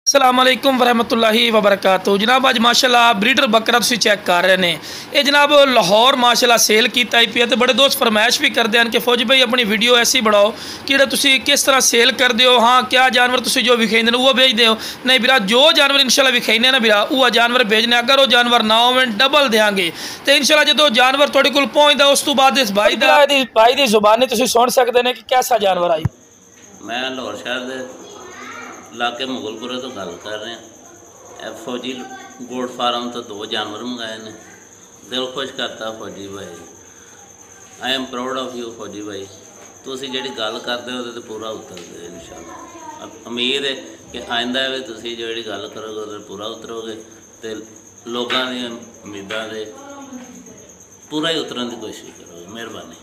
अस्सलामुअलैकुम वरहमतुल्लाहि वबरकातुहू। जनाब अज माशाअल्लाह ब्रीडर बकरा तुसीं चैक कर रहे हैं। ये जनाब लाहौर माशाअल्लाह सेल किया पिया तो बड़े दोस्त फरमाइश भी करते हैं कि फौजी भाई अपनी वीडियो ऐसी बनाओ कि तुसीं किस तरह सेल करते हो। हाँ क्या जानवर तुसीं जो विखाइंदे वो भेजते हो? नहीं बिरा जो जानवर इंशाल्लाह विखाइने ना बिरा वो जानवर भेजने। अगर वो जानवर ना हो डबल देंगे तो इंशाल्लाह जो जानवर तुहाडे कोल पहुंचदा उस तो बाद इस भाई दी जुबानी तुसीं सुन सकते हैं कि कैसा जानवर आई। मैं लाहौर शहर इलाके मुगलपुरे तो गल कर रहे हैं। फौजी गोट फार्म तो 2 जानवर मंगाए ने। दिल खुश करता फौजी भाई। I am proud of you फौजी भाई। तुसी जिहड़ी गल करदे हो तो पूरा उतरदे इंशाअल्लाह। उम्मीद है कि आइंदा भी तुसी जिहड़ी गल करोगे तो पूरा उतरोगे तो लोगों दी उम्मीदां दे पूरा ही उतरन की कोशिश करोगे। मेहरबानी।